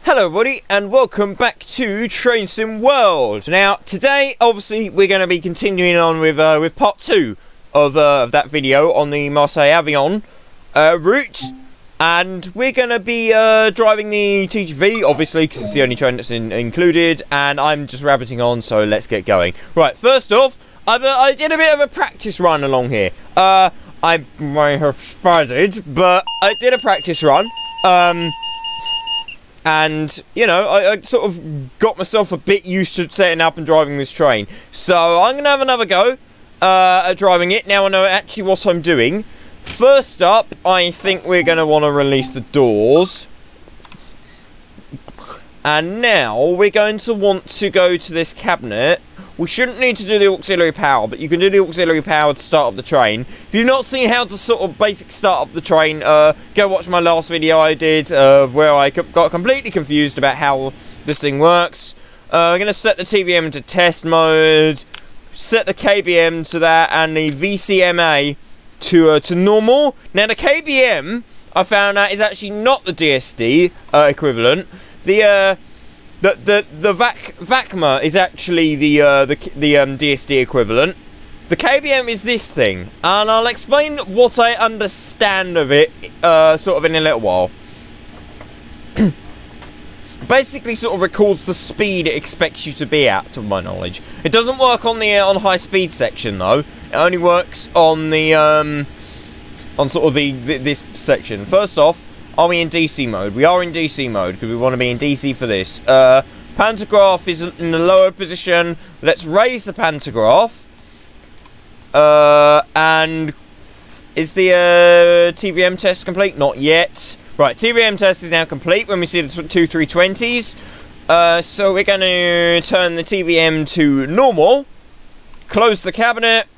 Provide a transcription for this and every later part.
Hello everybody and welcome back to Train Sim World. Now today obviously we're going to be continuing on with part 2 of that video on the Marseille Avignon route, and we're going to be driving the TGV obviously because it's the only train that's included, and I'm just rabbiting on, so let's get going. Right, first off, I did a bit of a practice run along here. I may have spidered, but I did a practice run. And, you know, I sort of got myself a bit used to setting up and driving this train. So I'm going to have another go at driving it. Now I know actually what I'm doing. First up, I think we're going to want to release the doors. And now we're going to want to go to this cabinet. We shouldn't need to do the auxiliary power, but you can do the auxiliary power to start up the train. If you've not seen how to sort of basic start up the train, go watch my last video I did where I got completely confused about how this thing works. I'm going to set the TVM to test mode, set the KBM to that, and the VCMA to normal. Now the KBM, I found out, is actually not the DSD equivalent. The VACMA is actually the DSD equivalent. The KBM is this thing, and I'll explain what I understand of it sort of in a little while. Basically sort of records the speed it expects you to be at, to my knowledge. It doesn't work on the on high speed section though. It only works on the on sort of this section. First off, are we in DC mode? We are in DC mode because we want to be in DC for this. Pantograph is in the lower position. Let's raise the pantograph. And is the TVM test complete? Not yet. Right, TVM test is now complete when we see the two 320s. So we're going to turn the TVM to normal. Close the cabinet.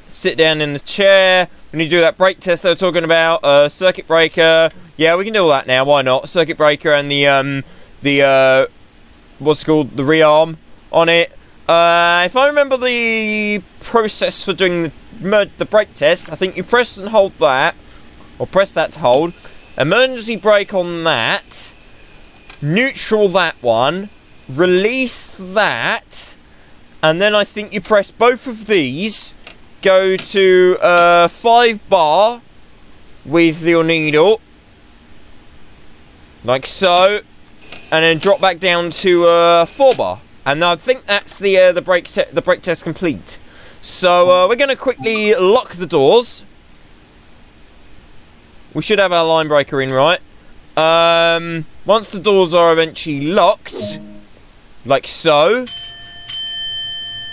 Sit down in the chair. We need to do that brake test they were talking about. Circuit breaker. Yeah, we can do all that now. Why not? Circuit breaker and the what's it called? The rearm on it. If I remember the process for doing the brake test, I think you press and hold that, or press that to hold. Emergency brake on that. Neutral that one. Release that, and then I think you press both of these. Go to 5 bar with your needle, like so, and then drop back down to 4 bar, and I think that's the brake test complete. So we're going to quickly lock the doors. We should have our line breaker in, right? Once the doors are eventually locked, like so.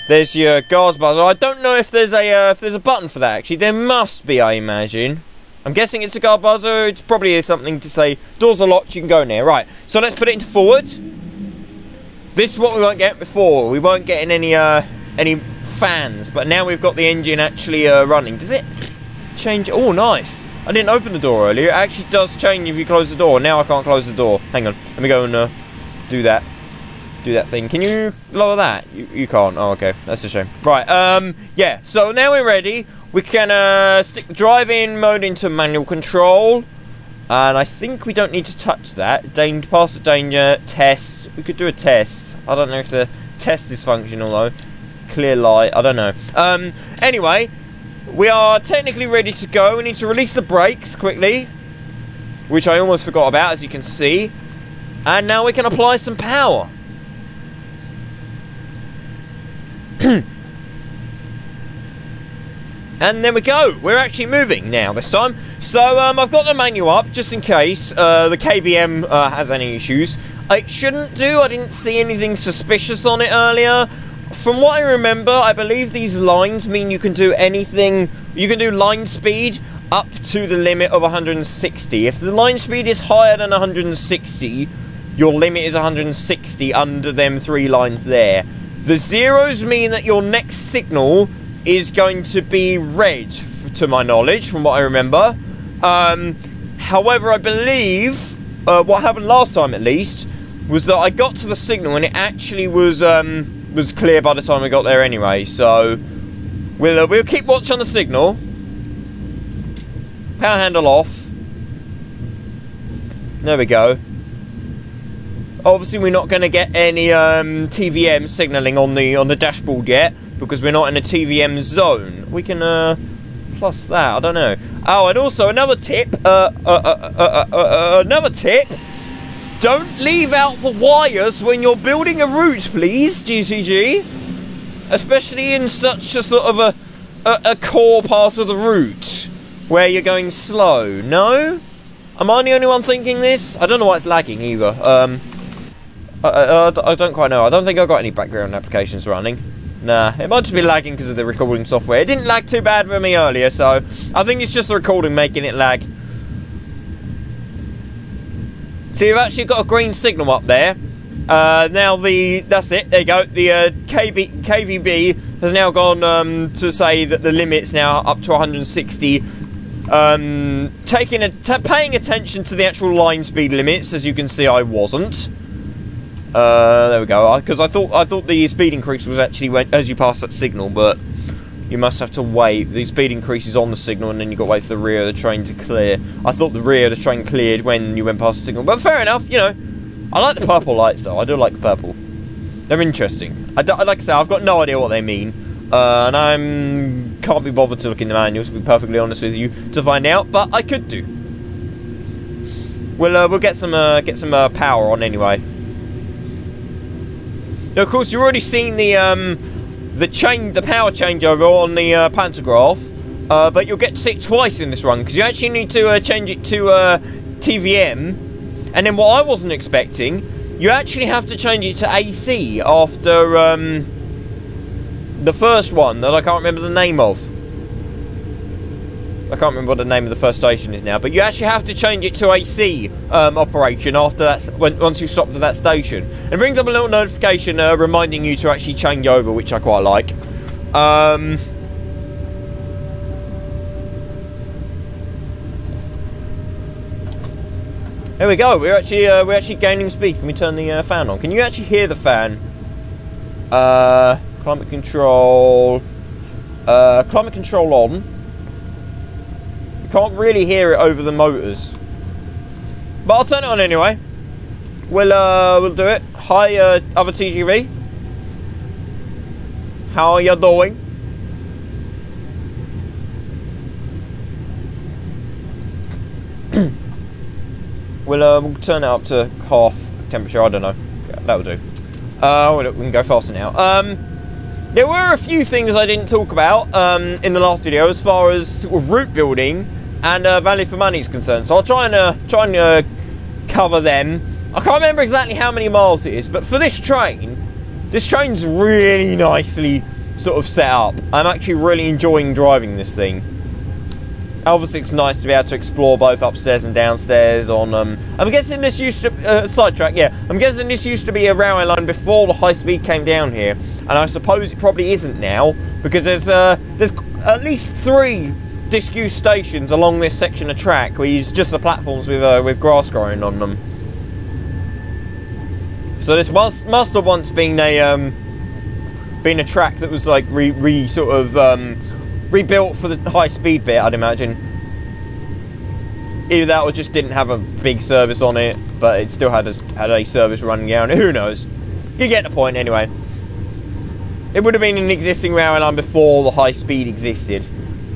There's your guards buzzer. I don't know if there's a button for that actually. There must be, I imagine. I'm guessing it's a guard buzzer. It's probably something to say doors are locked, you can go in there. Right. So let's put it into forward. This is what we weren't getting before. We weren't getting any fans, but now we've got the engine actually running. Does it change? Oh, nice. I didn't open the door earlier. It actually does change if you close the door. Now I can't close the door. Hang on. Let me go and do that. Do that thing. Can you lower that? You can't. Oh, okay. That's a shame. Right, yeah. So now we're ready. We can stick the drive-in mode into manual control. And I think we don't need to touch that. Pass the danger. Test. We could do a test. I don't know if the test is functional, though. Clear light. I don't know. Anyway, we are technically ready to go. We need to release the brakes quickly, which I almost forgot about, as you can see. And now we can apply some power. And there we go. We're actually moving now this time. So I've got the manual up just in case the KBM has any issues. It shouldn't do. I didn't see anything suspicious on it earlier. From what I remember, I believe these lines mean you can do anything. You can do line speed up to the limit of 160. If the line speed is higher than 160, your limit is 160 under them 3 lines there. The zeros mean that your next signal is going to be red, to my knowledge, from what I remember. However, I believe what happened last time, at least, was that I got to the signal and it actually was clear by the time we got there anyway. So we'll keep watch on the signal. Power handle off. There we go. Obviously, we're not going to get any TVM signalling on the dashboard yet, because we're not in a TVM zone. We can plus that. I don't know. Oh, and also another tip. Another tip. Don't leave out the wires when you're building a route, please, GCG. Especially in such a sort of a core part of the route where you're going slow. No? Am I the only one thinking this? I don't know why it's lagging either. I don't quite know. I don't think I've got any background applications running. Nah, it might just be lagging because of the recording software. It didn't lag too bad for me earlier, so I think it's just the recording making it lag. So you've actually got a green signal up there. Now that's it, there you go. The KVB has now gone to say that the limit's now up to 160. Paying attention to the actual line speed limits, as you can see I wasn't. There we go, because I thought the speed increase was actually as you pass that signal, but you must have to wait. The speed increase is on the signal, and then you've got to wait for the rear of the train to clear. I thought the rear of the train cleared when you went past the signal, but fair enough, you know. I like the purple lights, though. I do like the purple. They're interesting. Like I say, I've got no idea what they mean, and I can't be bothered to look in the manuals, to be perfectly honest with you, to find out. But I could do. We'll get some power on anyway. Now, of course, you've already seen the power changeover on the pantograph, but you'll get to see it twice in this run, because you actually need to change it to TVM, and then what I wasn't expecting, you actually have to change it to AC after the first one that I can't remember the name of. I can't remember what the name of the first station is now, but you actually have to change it to AC operation after that, once you stop at that station. And it brings up a little notification reminding you to actually change over, which I quite like. There we go. We're actually gaining speed. Can we turn the fan on? Can you actually hear the fan? Climate control. Climate control on. You can't really hear it over the motors, but I'll turn it on anyway. We'll do it. Hi, other TGV. How are you doing? We'll turn it up to half temperature. I don't know. That'll do. We can go faster now. There were a few things I didn't talk about in the last video as far as sort of route building and value for money is concerned. So I'll try and cover them. I can't remember exactly how many miles it is, but for this train's really nicely sort of set up. I'm actually really enjoying driving this thing. Obviously, it's nice to be able to explore both upstairs and downstairs on, I'm guessing this used to, sidetrack, yeah. I'm guessing this used to be a railway line before the high speed came down here. And I suppose it probably isn't now, because there's at least 3 disused stations along this section of track where you use just the platforms with grass growing on them. So this must have once been a track that was like rebuilt for the high speed bit, I'd imagine. Either that or just didn't have a big service on it, but it still had a service running down. Who knows? You get the point anyway. It would have been an existing railway line before the high speed existed,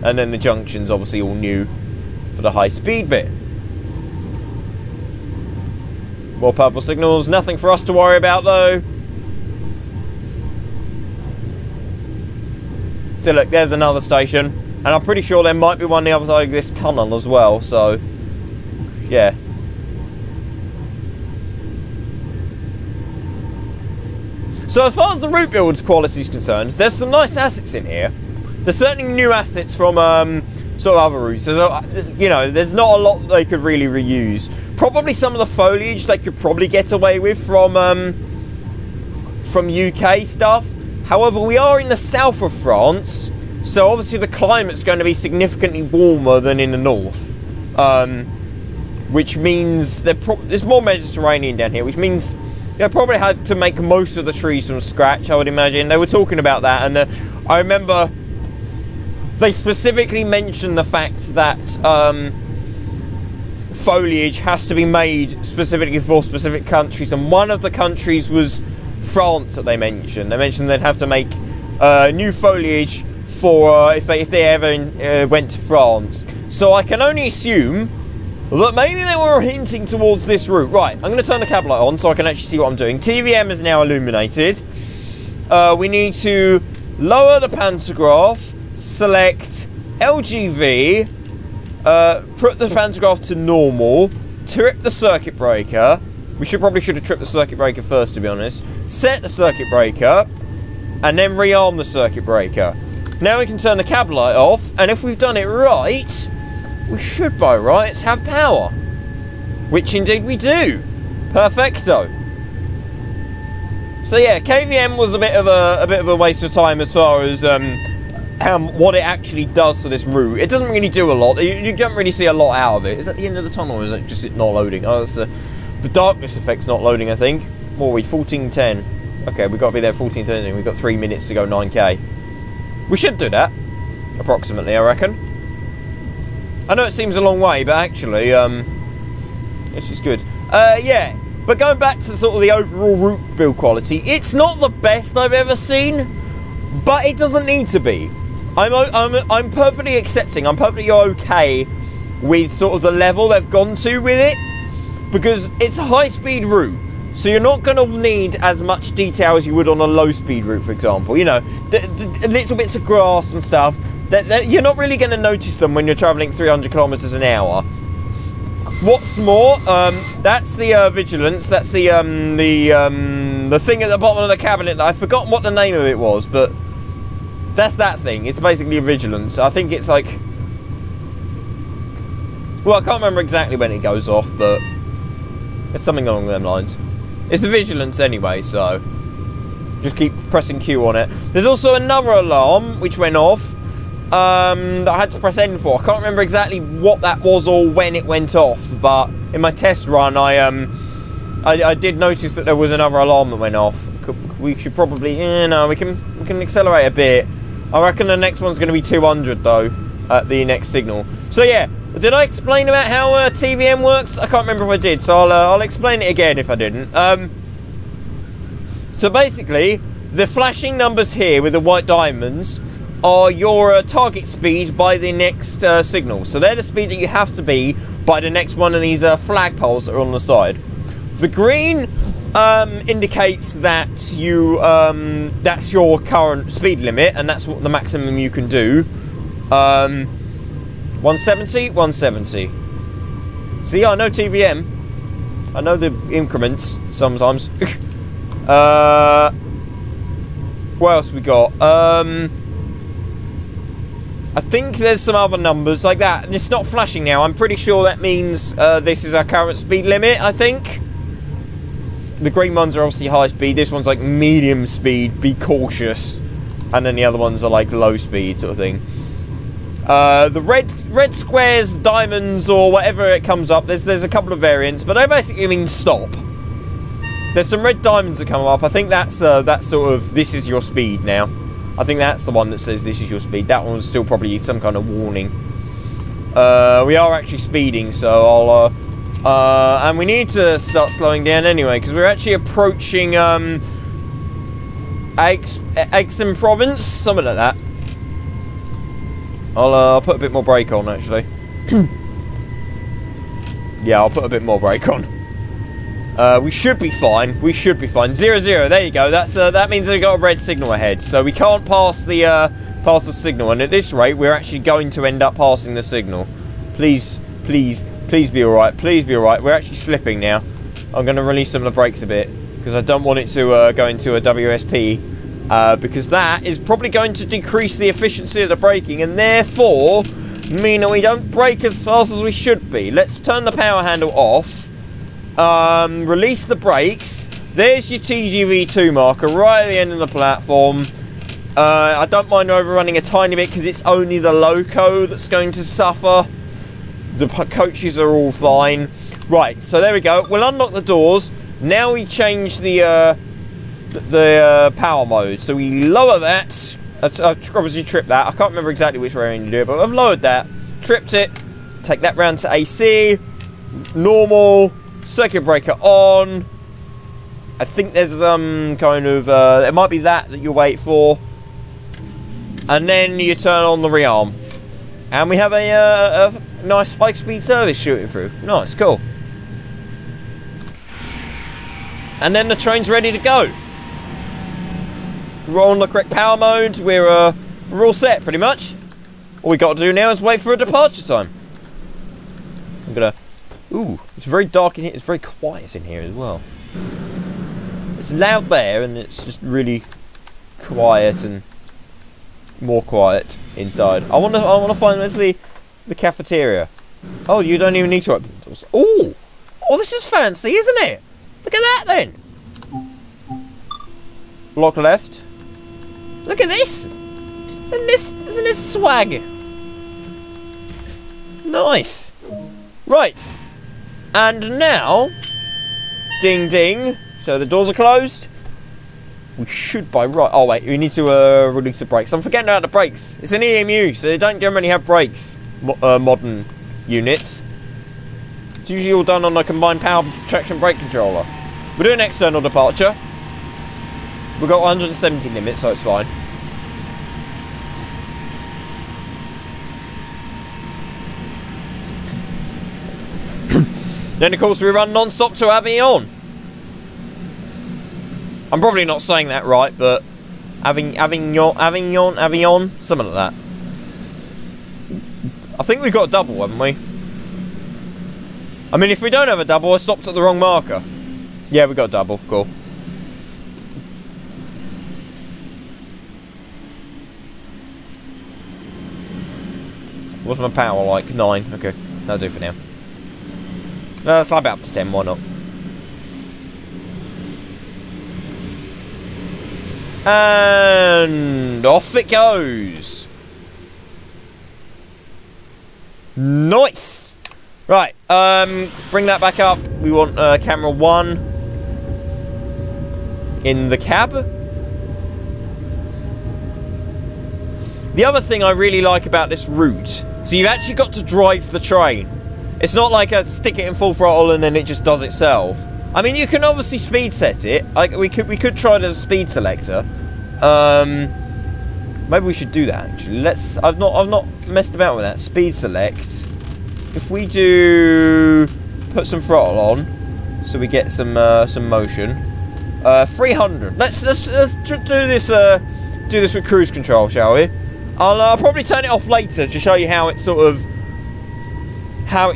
and then the junction's obviously all new for the high speed bit. More purple signals, nothing for us to worry about though. So look, there's another station, and I'm pretty sure there might be one on the other side of this tunnel as well, so yeah. So as far as the route build's quality is concerned, there's some nice assets in here. There's certainly new assets from sort of other routes. You know, there's not a lot that they could really reuse. Probably some of the foliage they could probably get away with from UK stuff. However, we are in the south of France, so obviously the climate's going to be significantly warmer than in the north, which means there's more Mediterranean down here, which means they probably had to make most of the trees from scratch, I would imagine. They were talking about that, and I remember they specifically mentioned the fact that foliage has to be made specifically for specific countries, and one of the countries was France that they mentioned. They mentioned they'd have to make new foliage for if they ever went to France. So I can only assume that maybe they were hinting towards this route. Right, I'm going to turn the cab light on so I can actually see what I'm doing. TVM is now illuminated. We need to lower the pantograph, select LGV, put the pantograph to normal, trip the circuit breaker. We probably should have tripped the circuit breaker first, to be honest. Set the circuit breaker, and then rearm the circuit breaker. Now we can turn the cab light off, and if we've done it right, we should by rights have power. Which indeed we do. Perfecto. So yeah, KVM was a bit of a waste of time as far as what it actually does to this route. It doesn't really do a lot. You don't really see a lot out of it. Is that the end of the tunnel, or is it just not loading? Oh, it's the darkness effect's not loading, I think. What are we, 14:10? Okay, we've got to be there 14:30. We've got 3 minutes to go 9k. We should do that, approximately, I reckon. I know it seems a long way, but actually, this is good. Yeah, but going back to sort of the overall route build quality, it's not the best I've ever seen, but it doesn't need to be. I'm perfectly accepting. I'm perfectly okay with sort of the level they've gone to with it, because it's a high-speed route. So you're not going to need as much detail as you would on a low-speed route, for example. You know, the little bits of grass and stuff, you're not really going to notice them when you're travelling 300 kilometres an hour. What's more, that's the vigilance. That's the thing at the bottom of the cabinet that I've forgotten what the name of it was, but that's that thing. It's basically a vigilance. I think it's like, well, I can't remember exactly when it goes off, but it's something along them lines. It's a vigilance anyway, so just keep pressing Q on it. There's also another alarm which went off that I had to press N for. I can't remember exactly what that was or when it went off, but in my test run I did notice that there was another alarm that went off. We should probably, no, we can accelerate a bit. I reckon the next one's going to be 200 though at the next signal. So yeah. Did I explain about how TVM works? I can't remember if I did, so I'll explain it again if I didn't. So basically, the flashing numbers here with the white diamonds are your target speed by the next signal. So they're the speed that you have to be by the next one of these flagpoles that are on the side. The green indicates that you that's your current speed limit, and that's what the maximum you can do. 170, 170. See, I know TVM. I know the increments sometimes. What else we got? I think there's some other numbers like that. And it's not flashing now. I'm pretty sure that means this is our current speed limit, I think. The green ones are obviously high speed. This one's like medium speed, be cautious. And then the other ones are like low speed sort of thing. The red squares, diamonds, or whatever it comes up, there's a couple of variants, but they basically mean stop. There's some red diamonds that come up. I think that's sort of, this is your speed now. I think that's the one that says this is your speed. That one's still probably some kind of warning. We are actually speeding, so I'll, and we need to start slowing down anyway, because we're actually approaching, Aix-en-Provence, something like that. I'll put a bit more brake on, actually. Yeah, I'll put a bit more brake on. We should be fine. We should be fine. 0, 0. There you go. That means we've got a red signal ahead. So we can't pass the signal. And at this rate, we're actually going to end up passing the signal. Please, please, please be all right. Please be all right. We're actually slipping now. I'm going to release some of the brakes a bit because I don't want it to go into a WSP. Because that is probably going to decrease the efficiency of the braking and therefore mean that we don't brake as fast as we should be. Let's turn the power handle off, release the brakes. There's your TGV2 marker right at the end of the platform. I don't mind overrunning a tiny bit because it's only the loco that's going to suffer. The coaches are all fine. Right, so there we go. We'll unlock the doors. Now we change the power mode, so we lower that. I've obviously tripped that. I can't remember exactly which way I need to do it, but I've lowered that, tripped it, take that round to AC, Normal. Circuit breaker on. I think there's some kind of... it might be that you wait for. And then you turn on the rearm. And we have a nice high-speed service shooting through. Nice, cool. And then the train's ready to go. We're on the correct power mode. We're all set, pretty much. All we got to do now is wait for a departure time. I'm gonna... Ooh, it's very dark in here. It's very quiet in here as well. It's loud there, and it's just really quiet and more quiet inside. I want to find where's the cafeteria. Oh, you don't even need to open the doors. Ooh, oh, this is fancy, isn't it? Look at that then. Block left. Look at this. Isn't this swag? Nice. Right. And now, ding ding. So the doors are closed. We should by right. Oh wait, we need to release the brakes. I'm forgetting about the brakes. It's an EMU, so they don't generally have brakes. Modern units. It's usually all done on a combined power traction brake controller. We're doing external departure. We've got 170 limits, so it's fine. Then of course we run non-stop to Avignon. I'm probably not saying that right, but Avignon, something like that. I think we've got a double, haven't we? I mean, if we don't have a double, I stopped at the wrong marker. Yeah, we got a double. Cool. What's my power like? 9. Okay, that'll do for now. Slab it up to 10. Why not? And off it goes. Nice. Right, bring that back up. We want camera 1 in the cab. The other thing I really like about this route, so you've actually got to drive the train. It's not like a stick it in full throttle and then it just does itself. I mean, you can obviously speed set it. We could try the speed selector. Maybe we should do that actually. I've not messed about with that. Speed select. If we do put some throttle on, so we get some motion. 300. Let's do this with cruise control, shall we? I'll probably turn it off later to show you how it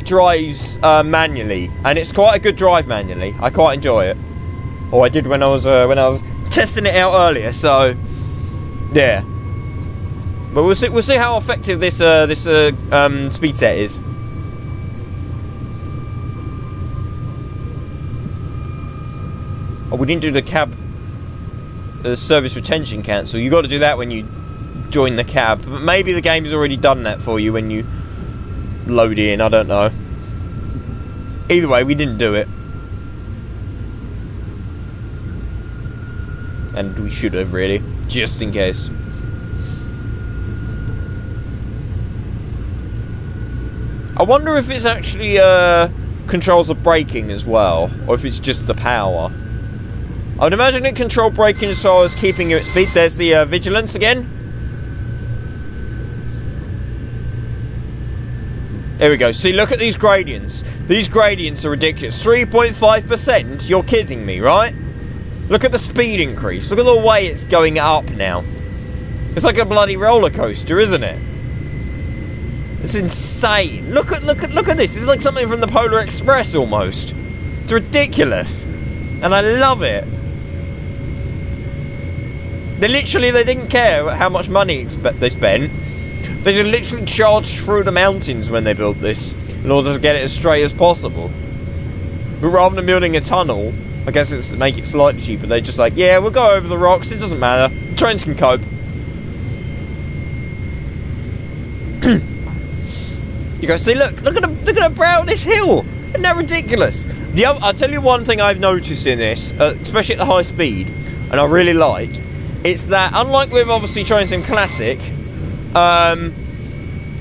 drives manually, and it's quite a good drive manually. I quite enjoy it. Oh, I did when I was testing it out earlier. So yeah, but we'll see how effective this speed set is. Oh, we didn't do the cab service retention cancel. You got to do that when you join the cab. But maybe the game's already done that for you when you load in. I don't know. Either way, we didn't do it, and we should have really, just in case. I wonder if it's actually controls the braking as well, or if it's just the power. I would imagine it control braking as far as keeping you at speed. There's the vigilance again. There we go. See, look at these gradients. These gradients are ridiculous. 3.5%? You're kidding me, right? Look at the speed increase. Look at the way it's going up now. It's like a bloody roller coaster, isn't it? It's insane. Look at this. It's like something from the Polar Express almost. It's ridiculous. And I love it. They didn't care how much money they spent. They just literally charged through the mountains when they built this in order to get it as straight as possible. But rather than building a tunnel, I guess it's to make it slightly cheaper, they're just like, yeah, we'll go over the rocks, it doesn't matter. The trains can cope. You go, see, look at the brow of this hill. Isn't that ridiculous? I'll tell you one thing I've noticed in this, especially at the high speed, and I really like, it's that unlike with obviously Train Sim Classic,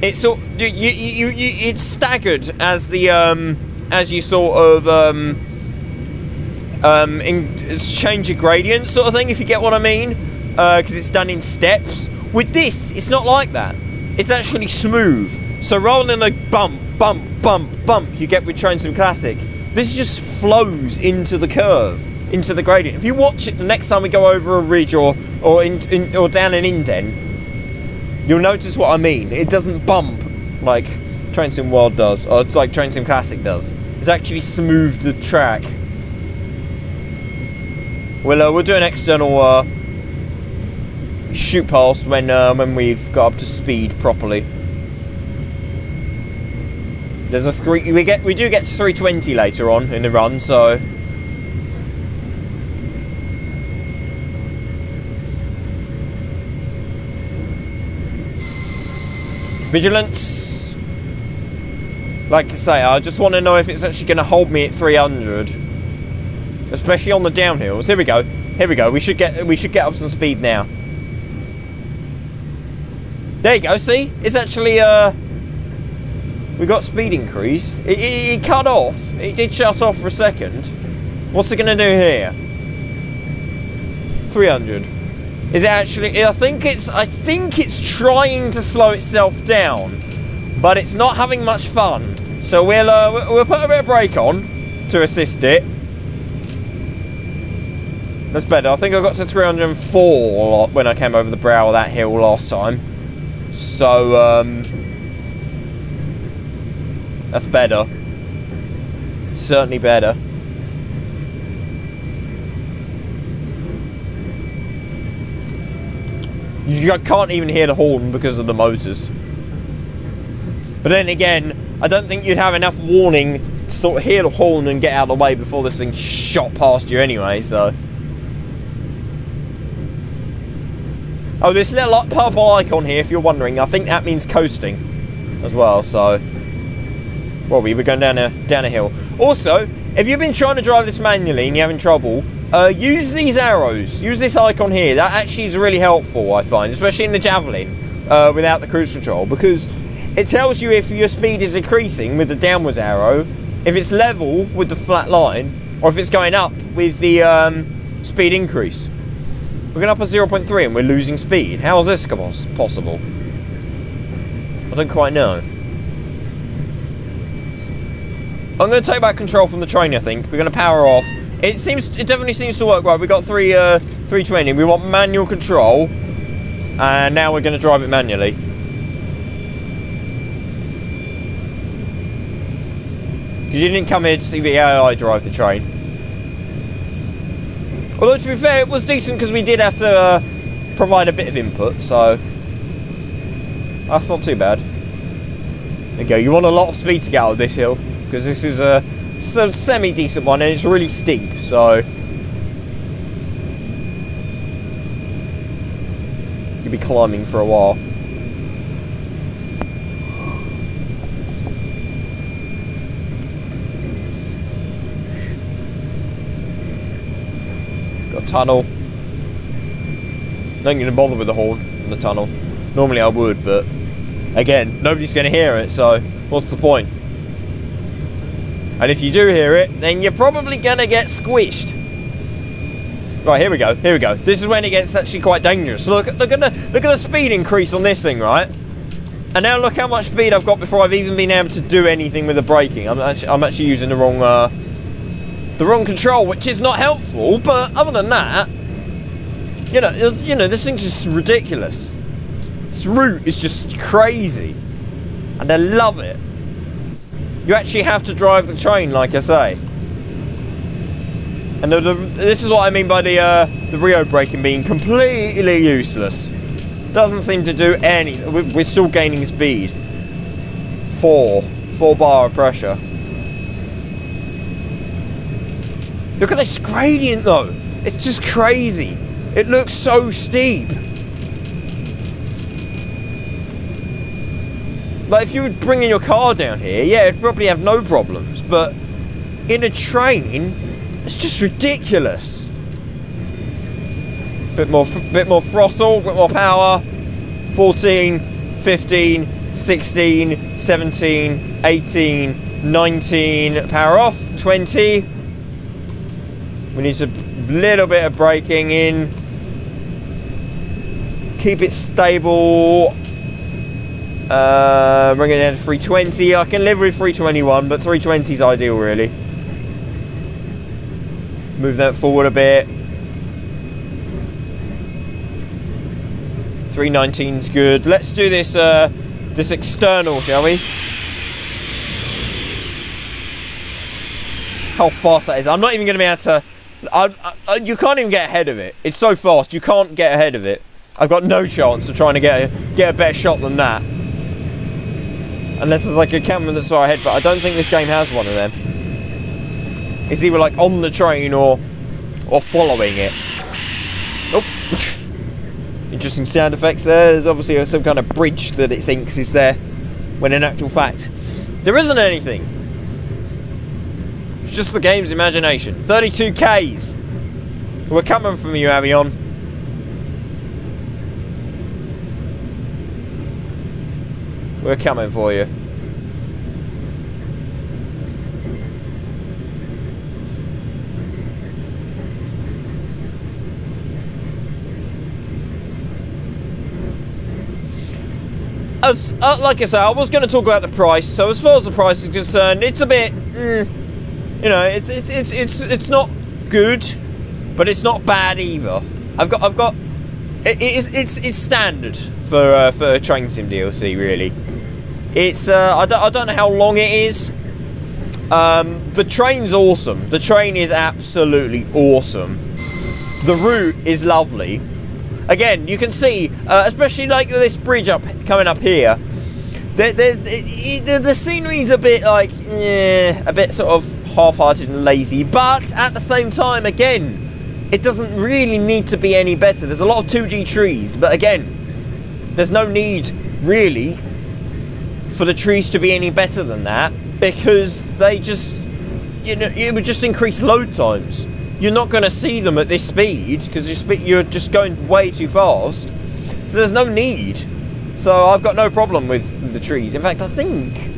it's staggered as the as you sort of change your gradient sort of thing, if you get what I mean, because it's done in steps. With this, it's not like that. It's actually smooth. So rather than like bump, bump, bump, bump you get with Train Sim Classic, this just flows into the curve, into the gradient. If you watch it the next time we go over a ridge or down an indent, you'll notice what I mean. It doesn't bump like Train Sim World does, or it's like Train Sim Classic does. It's actually smoothed the track. We'll do an external shoot past when we've got up to speed properly. There's a we do get 320 later on in the run, so vigilance. Like I say, I just want to know if it's actually going to hold me at 300, especially on the downhills. Here we go. Here we go. We should get up some speed now. There you go. See, it's actually we got speed increase. It cut off. It did shut off for a second. What's it going to do here? 300. Is it actually? I think it's trying to slow itself down, but it's not having much fun. So we'll put a bit of brake on to assist it. That's better. I think I got to 304 when I came over the brow of that hill last time. So that's better. Certainly better. You can't even hear the horn because of the motors. But then again, I don't think you'd have enough warning to sort of hear the horn and get out of the way before this thing shot past you anyway, so. Oh, this little purple icon here, if you're wondering, I think that means coasting as well, so. Well, we were going down a hill. Also, if you've been trying to drive this manually and you're having trouble, use these arrows. Use this icon here. That actually is really helpful, I find, especially in the Javelin, without the cruise control, because it tells you if your speed is increasing with the downwards arrow, if it's level with the flat line, or if it's going up with the speed increase. We're going up at 0.3 and we're losing speed. How is this possible? I don't quite know. I'm going to take back control from the train, I think. We're going to power off. It definitely seems to work right. We got 320. We want manual control, and now we're going to drive it manually. Because you didn't come here to see the AI drive the train. Although to be fair, it was decent because we did have to provide a bit of input, so that's not too bad. There you go. You want a lot of speed to get out of this hill, because this is a semi-decent one and it's really steep, so you'll be climbing for a while. Got a tunnel. Not going to bother with the horn in the tunnel. Normally I would, but again, nobody's going to hear it, so what's the point? And if you do hear it, then you're probably going to get squished. Right, here we go. Here we go. This is when it gets actually quite dangerous. Look at the speed increase on this thing, right? And now look how much speed I've got before I've even been able to do anything with the braking. I'm actually using the wrong control, which is not helpful. But other than that, you know, this thing's just ridiculous. This route is just crazy, and I love it. You actually have to drive the train, like I say. And this is what I mean by the Rio braking being completely useless. Doesn't seem to do any. We're still gaining speed. 4 bar of pressure. Look at this gradient though. It's just crazy. It looks so steep. Like, if you were bringing your car down here, yeah, it'd probably have no problems. But in a train, it's just ridiculous. Bit more throttle, bit more power. 14, 15, 16, 17, 18, 19 power off, 20. We need a little bit of braking in. Keep it stable. Bring it down to 320. I can live with 321, but 320 is ideal, really. Move that forward a bit. 319's good. Let's do this this external, shall we? How fast that is. I'm not even going to be able to... you can't even get ahead of it. It's so fast, you can't get ahead of it. I've got no chance of trying to get a better shot than that. Unless there's like a camera that's far ahead, but I don't think this game has one of them. It's either like on the train or following it. Oh. Interesting sound effects there. There's obviously some kind of bridge that it thinks is there, when in actual fact, there isn't anything. It's just the game's imagination. 32 Ks. We're coming from you, Avignon. We're coming for you. As like I say, I was going to talk about the price. So as far as the price is concerned, it's a bit, you know, it's not good, but it's not bad either. It's standard for a train sim DLC, really. It's I don't know how long it is. The train's awesome. The train is absolutely awesome. The route is lovely. Again, you can see, especially like this bridge coming up here, the scenery's a bit like, a bit sort of half-hearted and lazy, but at the same time, again, it doesn't really need to be any better. There's a lot of 2D trees, but again, there's no need, really, for the trees to be any better than that, because they just, you know, it would just increase load times. You're not going to see them at this speed because you're just going way too fast. So there's no need. So I've got no problem with the trees. In fact, I think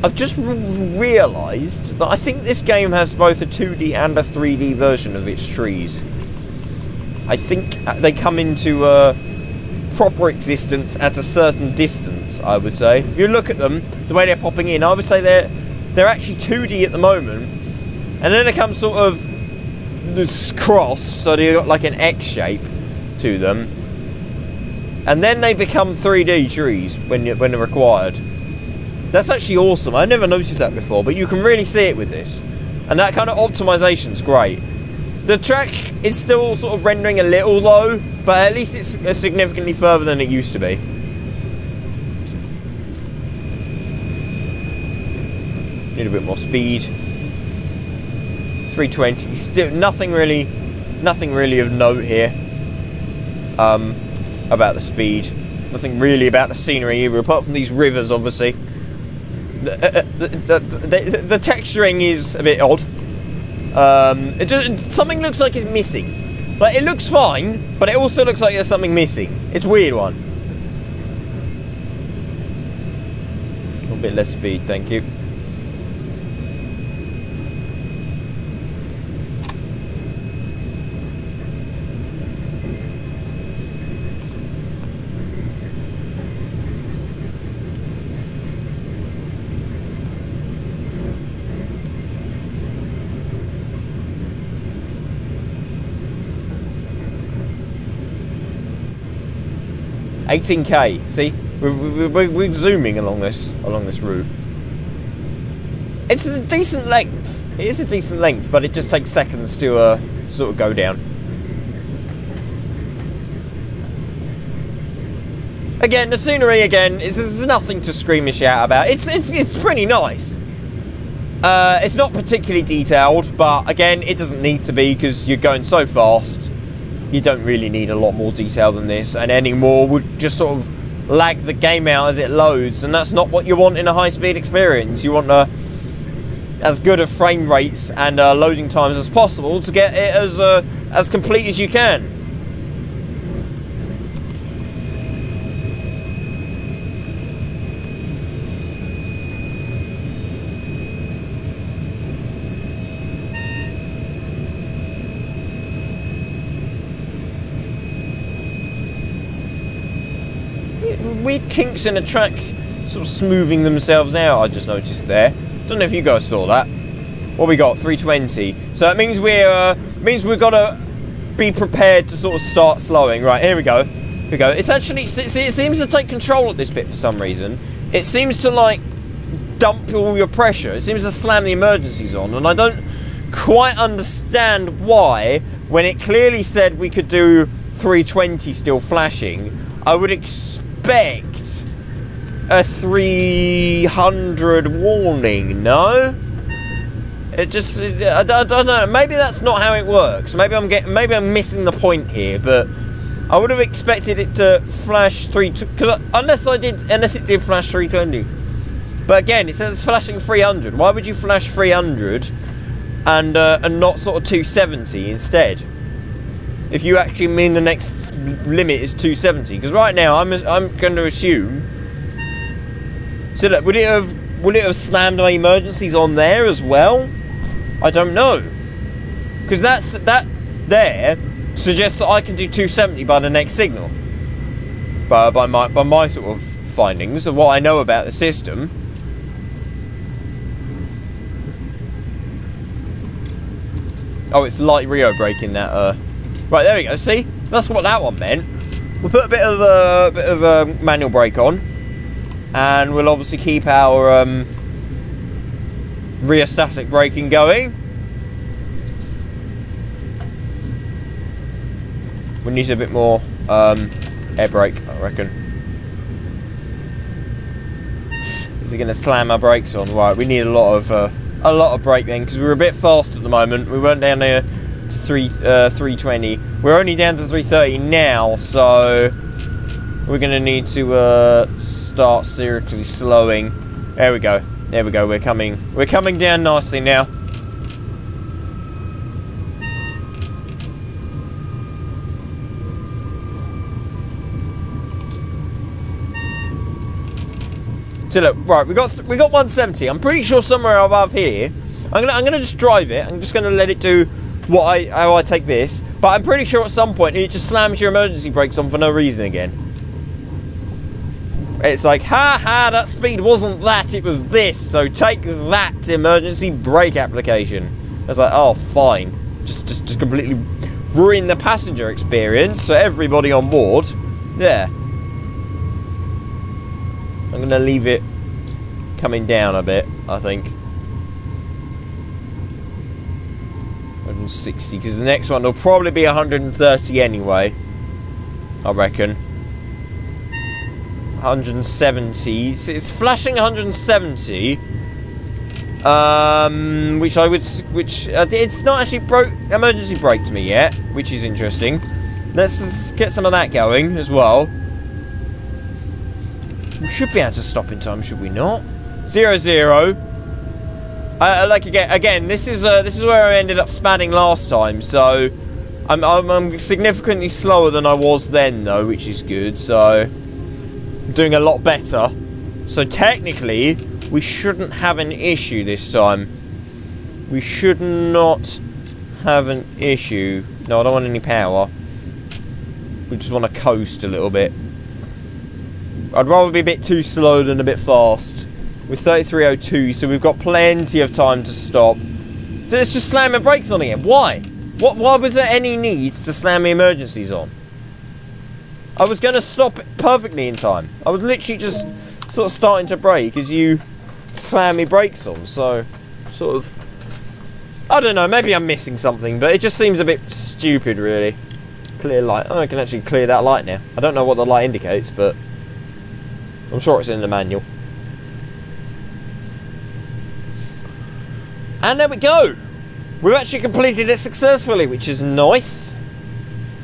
I've just realised that I think this game has both a 2D and a 3D version of its trees. I think they come into proper existence at a certain distance, I would say. If you look at them, the way they're popping in, I would say they're actually 2D at the moment. And then it comes sort of this cross, so they've got like an X shape to them, and then they become 3D trees when they're required. That's actually awesome. I never noticed that before, but you can really see it with this, and that kind of optimization's great. The track is still sort of rendering a little low, but at least it's significantly further than it used to be. Need a bit more speed. 320. Still nothing really of note here about the speed. Nothing really about the scenery either, apart from these rivers, obviously. The texturing is a bit odd. Something looks like it's missing. Like, it looks fine, but it also looks like there's something missing. It's a weird one. A little bit less speed, thank you. $18K. See, we're zooming along this route. It's a decent length. It is a decent length, but it just takes seconds to sort of go down. Again, the scenery there's nothing to scream and shout about. It's pretty nice. It's not particularly detailed, but again, it doesn't need to be because you're going so fast. You don't really need a lot more detail than this, and any more would just sort of lag the game out as it loads, and that's not what you want in a high-speed experience. You want as good of frame rates and loading times as possible to get it as complete as you can. some weird kinks in the track sort of smoothing themselves out, I just noticed there. Don't know if you guys saw that. What we got? 320. So that means we've got to be prepared to sort of start slowing. Right, here we go. Here we go. It's actually, see, it seems to take control at this bit for some reason. It seems to, like, dump all your pressure. It seems to slam the emergencies on, and I don't quite understand why, when it clearly said we could do 320 still flashing. I would expect a 300 warning, no? It just, I don't know, maybe that's not how it works. Maybe I'm missing the point here, but I would have expected it to flash unless it did flash 320. But again, it says it's flashing 300. Why would you flash 300 and not sort of 270 instead? If you actually mean the next limit is 270, because right now I'm going to assume. So look, would it have slammed my emergencies on there as well? I don't know, because that there suggests that I can do 270 by the next signal. By my sort of findings of what I know about the system. Oh, it's light Rio braking that. Right, there we go. See, that's what that one meant. We'll put a bit of manual brake on, and we'll obviously keep our rheostatic braking going. We need a bit more air brake, I reckon. Is it going to slam our brakes on? Right, we need a lot of brake then, because we're a bit fast at the moment. We weren't down there to 320. We're only down to 330 now, so we're going to need to start seriously slowing. There we go. There we go. We're coming down nicely now. So look, right, we got 170. I'm pretty sure somewhere above here. I'm gonna just drive it. I'm just gonna let it do how I take this. But I'm pretty sure at some point it just slams your emergency brakes on for no reason again. It's like, ha ha, that speed wasn't that, it was this. So take that emergency brake application. I was like, oh, fine. Just completely ruin the passenger experience for everybody on board. Yeah. I'm going to leave it coming down a bit, I think. 160, because the next one will probably be 130 anyway, I reckon. 170. It's flashing 170. It's not actually emergency braked me yet, which is interesting. Let's just get some of that going as well. We should be able to stop in time, should we not? 0-0. Like again, this is where I ended up spanning last time, so I'm significantly slower than I was then, though, which is good. So I'm doing a lot better. So technically, we shouldn't have an issue this time. We should not have an issue. No, I don't want any power. We just want to coast a little bit. I'd rather be a bit too slow than a bit fast. With 3302, so we've got plenty of time to stop. So let's just slam the brakes on again. Why? Why was there any need to slam the emergencies on? I was going to stop it perfectly in time. I was literally just sort of starting to brake as you slam me brakes on. So, sort of, I don't know, maybe I'm missing something, but it just seems a bit stupid, really. Clear light. Oh, I can actually clear that light now. I don't know what the light indicates, but I'm sure it's in the manual. And there we go. We've actually completed it successfully, which is nice.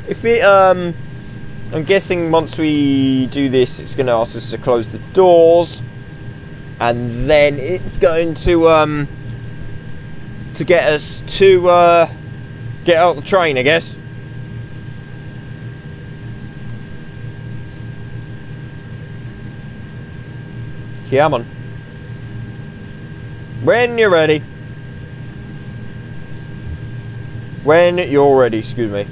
If it, I'm guessing once we do this, it's going to ask us to close the doors, and then it's going to get us to get out the train, I guess. Come on. When you're ready. When you're ready, excuse me.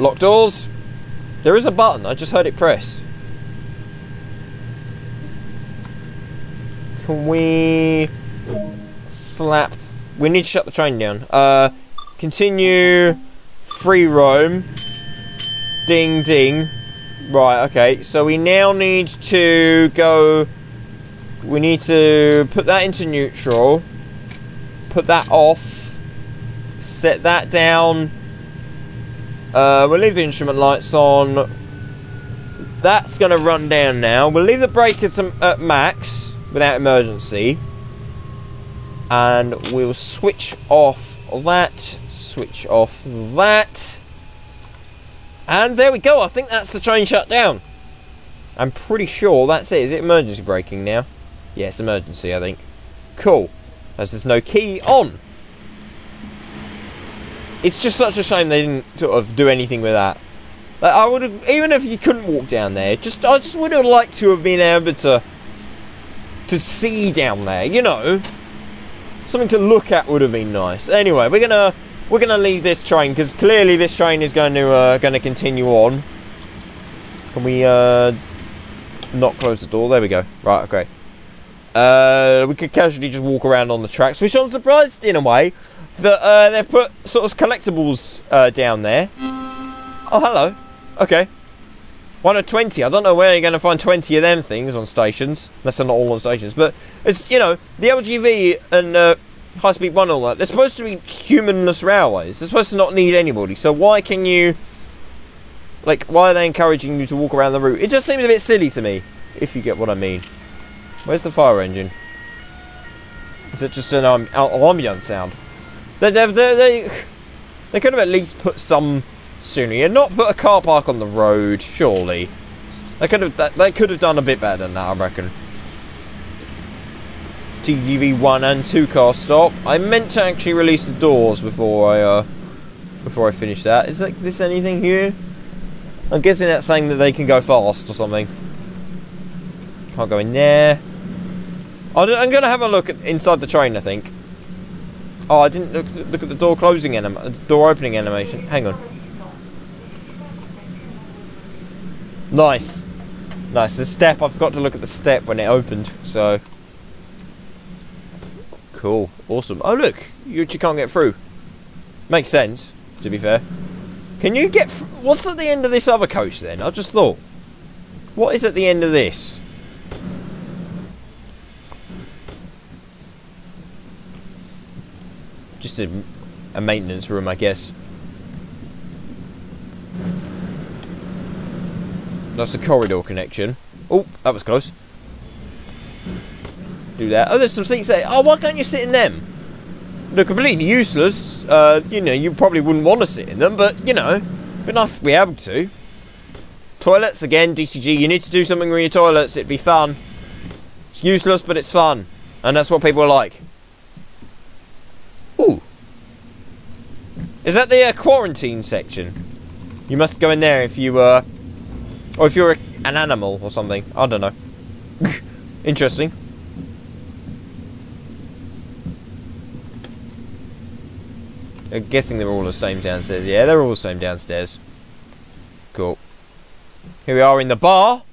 Lock doors. There is a button. I just heard it press. Can we slap? We need to shut the train down. Continue. Free roam. Ding ding. Right, okay. So we now need to go. We need to put that into neutral. Put that off. Set that down. We'll leave the instrument lights on. That's going to run down now. We'll leave the breakers at max without emergency. And we'll switch off that. Switch off that. And there we go. I think that's the train shut down. I'm pretty sure that's it. Is it emergency braking now? Yes, emergency, I think. Cool. As there's no key on. It's just such a shame they didn't sort of do anything with that. Like, I would have, even if you couldn't walk down there, I just would have liked to have been able to see down there, you know. Something to look at would have been nice. Anyway, we're gonna leave this train because clearly this train is going to continue on. Can we not close the door? There we go. Right, okay. We could casually just walk around on the tracks, which I'm surprised in a way that they've put sort of collectibles down there. Oh, hello. Okay. 1 of 20. I don't know where you're going to find 20 of them things on stations, unless they're not all on stations. But it's, you know, the LGV and High Speed 1 and all that, they're supposed to be humanless railways. They're supposed to not need anybody. So why can you, like, why are they encouraging you to walk around the route? It just seems a bit silly to me, if you get what I mean. Where's the fire engine? Is it just an ambient sound? They could have at least put some sooner. And not put a car park on the road, surely. They could have done a bit better than that, I reckon. TGV 1 and 2 car stop. I meant to actually release the doors before I finish that. Is this anything here? I'm guessing that's saying that they can go fast or something. Can't go in there. I'm going to have a look inside the train, I think. Oh, I didn't look at the door closing door opening animation. Hang on. Nice. Nice. The step, I forgot to look at the step when it opened, so. Cool. Awesome. Oh, look. You actually can't get through. Makes sense, to be fair. Can you get... What's at the end of this other coach, then? I just thought. What is at the end of this? Just a maintenance room, I guess. That's the corridor connection. Oh, that was close. Do that. Oh, there's some seats there. Oh, why can't you sit in them? They're completely useless. You know, you probably wouldn't want to sit in them, but, you know, it'd be nice to be able to. Toilets, again, DCG. You need to do something with your toilets. It'd be fun. It's useless, but it's fun. And that's what people like. Ooh. Is that the quarantine section? You must go in there if you, or if you're an animal or something. I don't know. Interesting. I'm guessing they're all the same downstairs. Yeah, they're all the same downstairs. Cool. Here we are in the bar.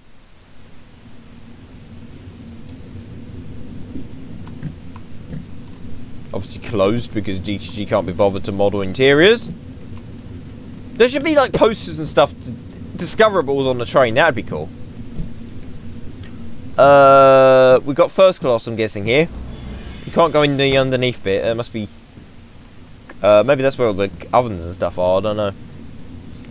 Obviously closed because GTG can't be bothered to model interiors. There should be like posters and stuff, discoverables on the train. That'd be cool. We've got first class, I'm guessing, here. You can't go in the underneath bit. It must be... maybe that's where all the ovens and stuff are. I don't know.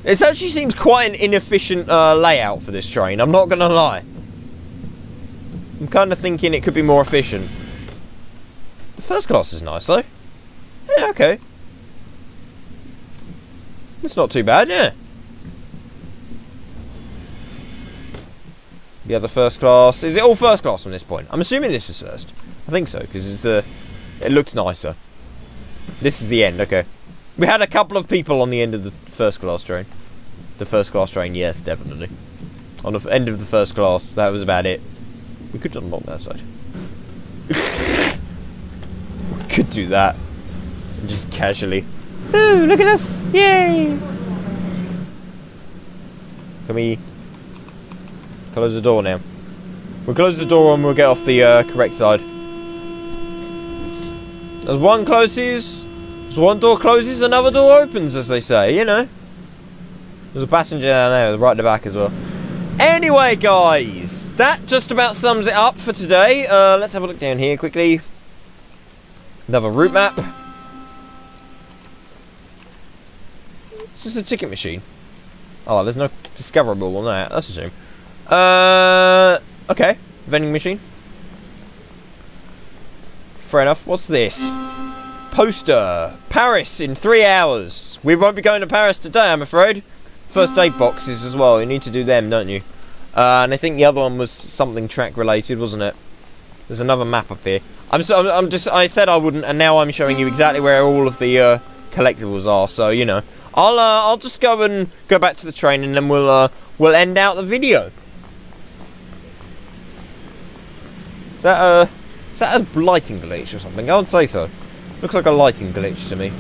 It actually seems quite an inefficient layout for this train. I'm not going to lie. I'm kind of thinking it could be more efficient. The first class is nice, though. Yeah, okay. It's not too bad, yeah. The other first class. Is it all first class from this point? I'm assuming this is first. I think so, because it's it looks nicer. This is the end, okay. We had a couple of people on the end of the first class train. The first class train, yes, definitely. On the end of the first class, that was about it. We could unlock that side. We could do that. Just casually. Ooh, look at us! Yay! Can we close the door now? We'll close the door and we'll get off the correct side. As one closes, as one door closes, another door opens, as they say, you know. There's a passenger down there, right at the back as well. Anyway, guys, that just about sums it up for today. Let's have a look down here quickly. Another route map. Is this a ticket machine? Oh, there's no discoverable on that. That's a shame. Okay. Vending machine. Fair enough. What's this? Poster. Paris in 3 hours. We won't be going to Paris today, I'm afraid. First aid boxes as well. You need to do them, don't you? And I think the other one was something track related, wasn't it? There's another map up here. I said I wouldn't, and now I'm showing you exactly where all of the collectibles are. So you know, I'll just go back to the train, and then we'll end out the video. Is that a lighting glitch or something? I would say so. Looks like a lighting glitch to me.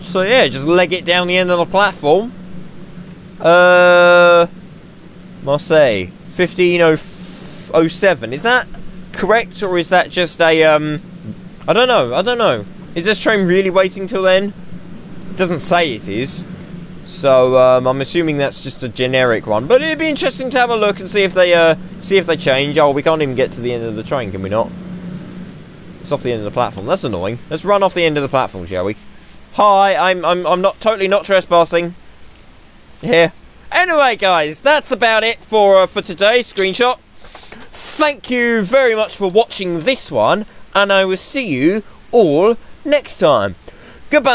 So yeah, just leg it down the end of the platform. Marseille, 1507. Is that correct, or is that just a I don't know. Is this train really waiting till then? It doesn't say it is. So I'm assuming that's just a generic one. But it'd be interesting to have a look and see if they change. Oh, we can't even get to the end of the train, can we not? It's off the end of the platform. That's annoying. Let's run off the end of the platform, shall we? Hi, I'm not totally not trespassing. Yeah. Anyway, guys, that's about it for today's screenshot. Thank you very much for watching this one, and I will see you all next time. Goodbye.